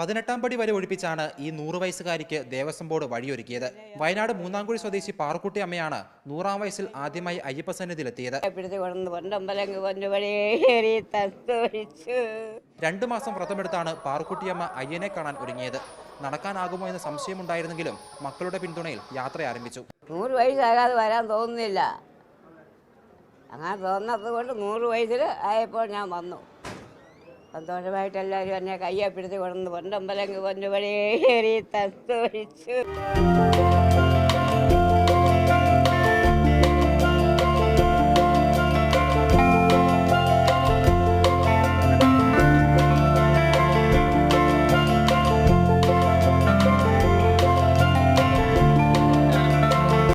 18-ാം പടി വരെ ഒഴിപ്പിച്ചാണ് ഈ 100 വയസ്സുകാരിക്ക് ദേവസ്വം ബോർഡ് വഴിയൊരുക്കിയത്. വയനാട് മൂന്നാംകുഴി സ്വദേശി പാറുക്കുട്ടി അമ്മയാണ് 100-ാം വയസ്സിൽ ആദ്യമായി അയ്യപ്പ സന്നിധിയിലെത്തിയത്. 2 മാസം വ്രതമെടുത്താണ് പാറുക്കുട്ടിയമ്മ അയ്യനെ കാണാൻ ഒരുങ്ങിയത്. നടക്കാനാകുമോ എന്ന സംശയമുണ്ടായിരുന്നെങ്കിലും മക്കളുടെ പിന്തുണയിൽ യാത്ര ആരംഭിച്ചു. 100 വയസ്സാകാതെ വരാൻ തോന്നുന്നില്ല. അങ്ങനെ തോന്നുന്നത് കൊണ്ട് 100 വയസ്സിൽ ആയപ്പോൾ ഞാൻ വന്നു. സന്തോഷമായിട്ട് എല്ലാവരും എന്നെ കയ്യെ പിടിച്ച് കൊണ്ടുവന്ന് പൊന്നമ്പലങ്ങ് പൊന്നുപടിയേറി തത്തൊഴിച്ചു.